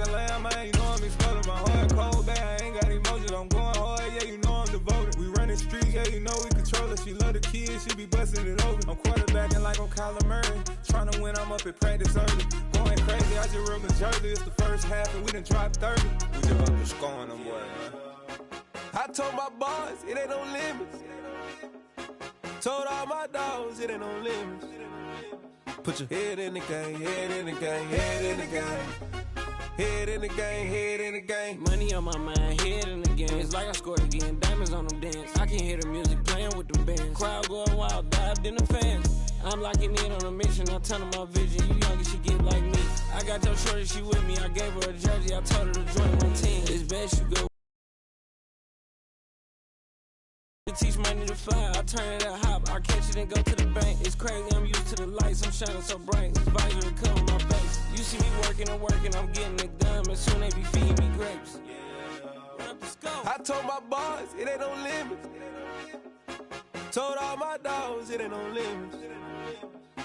like a lamb, I ain't know I'm exploding. My heart cold, bad, I ain't got emotions. I'm going hard, yeah, you know I'm devoted. We running streets, yeah, you know we control it. She love the kids, she be busting it open. I'm quarterbacking like I'm Kyler Murray. Trying to win, I'm up at practice early. Going crazy, I just rode the jersey. It's the first half and we done dropped 30. We just up to scoring them, boy, man. I told my boys, it ain't no limits. Told all my dogs, it ain't no limits. Put your head in the game, head in the game, head in the game. Head in the game, head in the game. Money on my mind, head in the game. It's like I scored again, diamonds on them dance. I can hear the music playing with them bands. Crowd going wild, dived in the fans. I'm locking in on a mission, I tell her my vision. You younger, she get like me. I got your shorty, she with me. I gave her a jersey, I told her to join my team. It's best you go. Teach money to fly, I turn it up hop, I catch it and go to the bank. It's crazy, I'm used to the lights, I'm shining so bright. This visor cover my face. You see me working and working, I'm getting it done. And soon they be feeding me grapes. I told my boys, it ain't no limits. Told all my dogs, it ain't no limits.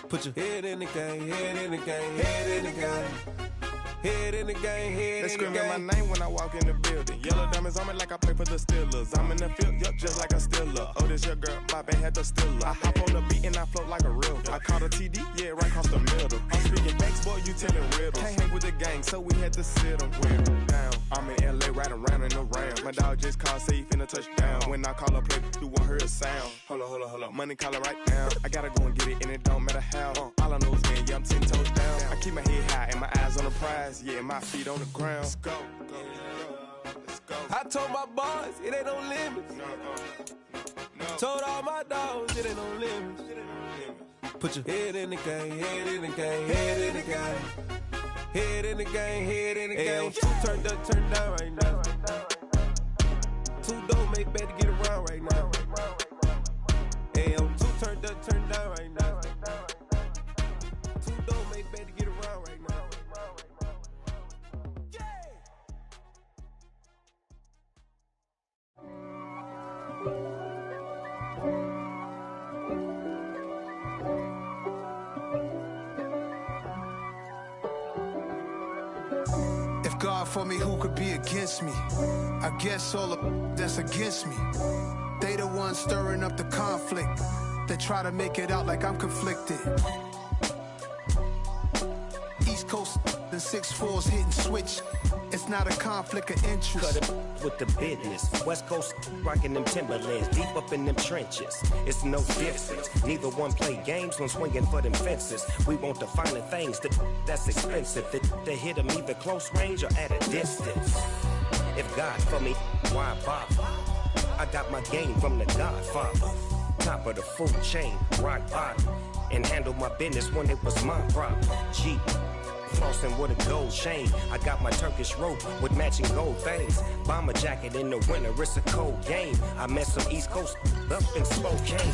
Put your head in the game, head in the game, head in the game. Head in the game, head they in the game. They screaming my name when I walk in the building. Yellow diamonds on me like I play for the Steelers. I'm in the field, yup, just like a Steeler. Oh, this your girl, my bad had the Steeler. I hop on the beat and I float like a real. I caught a TD, yeah, right across the middle. I'm speaking facts, boy, you telling riddles. Can't hang with the gang, so we had to sit them down. I'm in LA, riding round and around. My dog just called, say he finna touchdown. When I call a play, you won't hear a sound. Hold up, money calling right now. I gotta go and get it, and it don't matter how. All I know is win, yeah, I'm 10 toes down. I keep my head high and my eyes on the prize. Yeah, my feet on the ground. Let's go. Let's go. I told my boys, it ain't no limits. No. Told all my dogs, it ain't no limits. Put your head in the game, head in the game, head in the game. Head in the game, head in the game. Two turned up, turned down right now. Two dope make better get around right now. Hey, I'm two turned up, turned down right now. Two dope make better get around right now. If God for me, who could be against me? I guess all of that's against me. They the ones stirring up the conflict. They try to make it out like I'm conflicted. East Coast and 6'4's hitting switch. It's not a conflict of interest. Cut it with the business. West Coast rocking them Timberlands, deep up in them trenches. It's no difference. Neither one play games when swinging for them fences. We want the finer things that's expensive. They hit them either close range or at a distance. If God for me, why bother? I got my game from the Godfather. Top of the food chain, rock bottom. And handle my business when it was my problem. Jeep. Flossing with a gold chain. I got my Turkish rope with matching gold things. Bomber jacket in the winter, it's a cold game. I met some East Coast up in Spokane.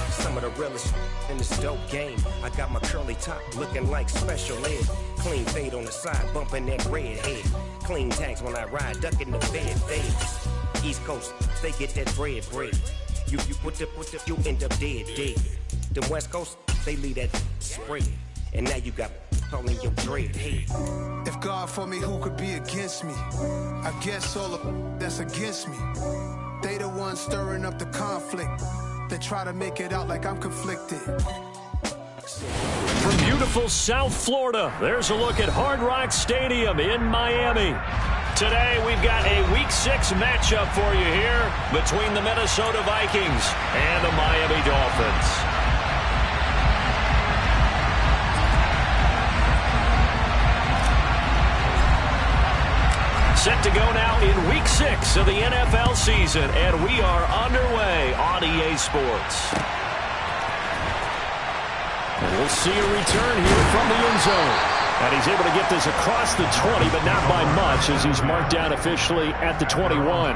Some of the realest in this dope game. I got my curly top looking like special ed. Clean fade on the side, bumping that red head. Clean tags when I ride, ducking the bed fades. East Coast, they get that bread. You put the, you end up dead. Them West Coast, they leave that spread. And now you got all in your dread head. If God for me, who could be against me? I guess all of that's against me. They the ones stirring up the conflict. They try to make it out like I'm conflicted. From beautiful South Florida, there's a look at Hard Rock Stadium in Miami. Today, we've got a Week 6 matchup for you here between the Minnesota Vikings and the Miami Dolphins. Set to go now in Week 6 of the NFL season, and we are underway on EA Sports. And we'll see a return here from the end zone. And he's able to get this across the 20, but not by much, as he's marked down officially at the 21.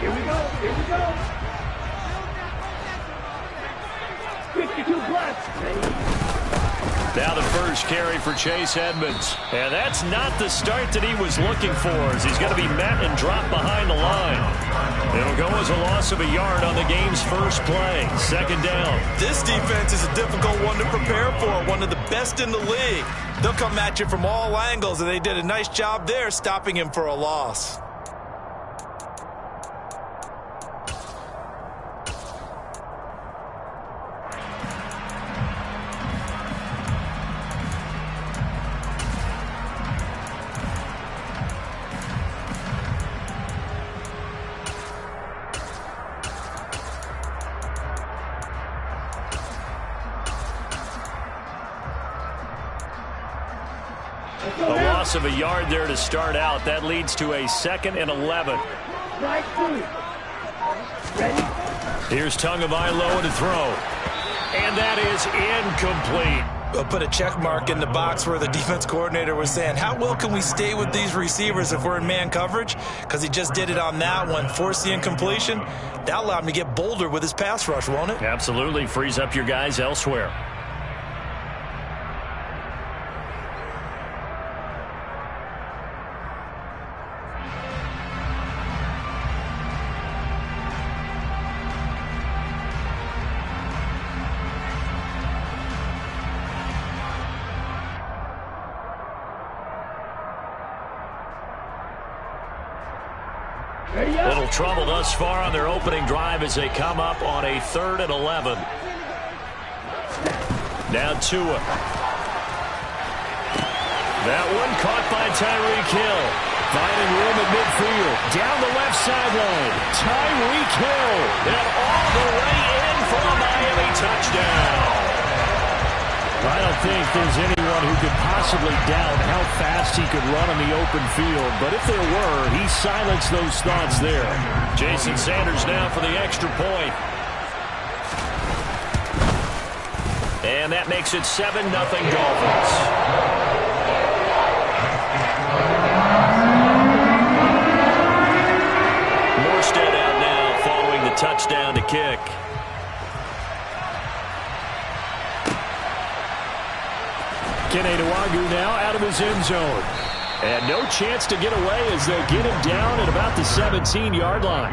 Here we go. 52 plus. Now the first carry for Chase Edmonds. And that's not the start that he was looking for, as he's going to be met and dropped behind the line. It'll go as a loss of a yard on the game's first play. Second down. This defense is a difficult one to prepare for, one of the best in the league. They'll come at you from all angles, and they did a nice job there stopping him for a loss. A loss of a yard there to start out. That leads to a 2nd and 11. Here's Tagovailoa to throw. And that is incomplete. I'll put a check mark in the box where the defense coordinator was saying, how well can we stay with these receivers if we're in man coverage? Because he just did it on that one, forced the incompletion. That allowed him to get bolder with his pass rush, won't it? Absolutely. Frees up your guys elsewhere. Little trouble thus far on their opening drive as they come up on a 3rd and 11. Now Tua. That one caught by Tyreek Hill. Finding room at midfield. Down the left sideline. Tyreek Hill. And all the way in for a Miami touchdown. I don't think there's anyone who could possibly doubt how fast he could run on the open field. But if there were, he silenced those thoughts there. Jason Sanders now for the extra point. And that makes it 7-0 Dolphins. Morstead out now following the touchdown to kick. Keneduagu now out of his end zone. And no chance to get away as they get him down at about the 17-yard line.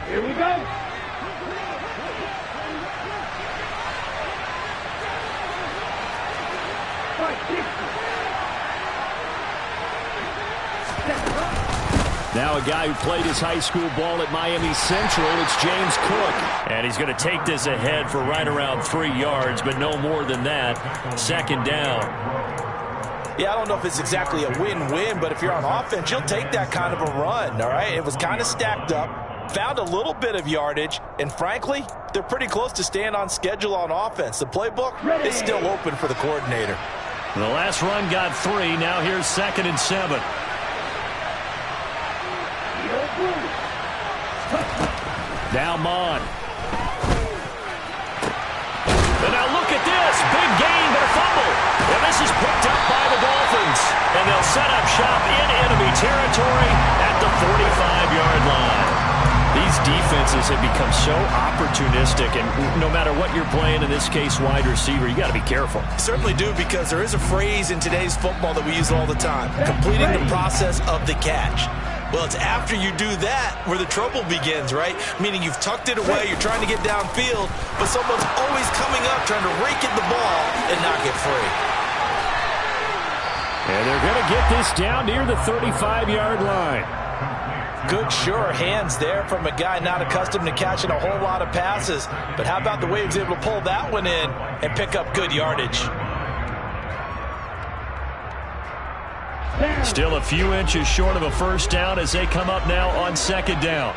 Here we go. Now a guy who played his high school ball at Miami Central, it's James Cook. And he's going to take this ahead for right around 3 yards, but no more than that. 2nd down. Yeah, I don't know if it's exactly a win-win, but if you're on offense, you'll take that kind of a run, all right? It was kind of stacked up, found a little bit of yardage, and frankly, they're pretty close to staying on schedule on offense. The playbook is still open for the coordinator. The last run got 3. Now here's 2nd and 7. Now Mon. And now look at this. Big gain, but a fumble. And this is picked up by the Dolphins. And they'll set up shop in enemy territory at the 45-yard line. These defenses have become so opportunistic, and no matter what you're playing, in this case wide receiver, you got to be careful. Certainly do, because there is a phrase in today's football that we use all the time, completing the process of the catch. Well, it's after you do that where the trouble begins, right? Meaning you've tucked it away, you're trying to get downfield, but someone's always coming up trying to rake at the ball and not get free. And they're going to get this down near the 35-yard line. Good, sure hands there from a guy not accustomed to catching a whole lot of passes. But how about the way he was able to pull that one in and pick up good yardage? Still a few inches short of a first down as they come up now on 2nd down.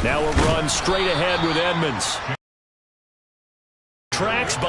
Now a run straight ahead with Edmonds. Tracks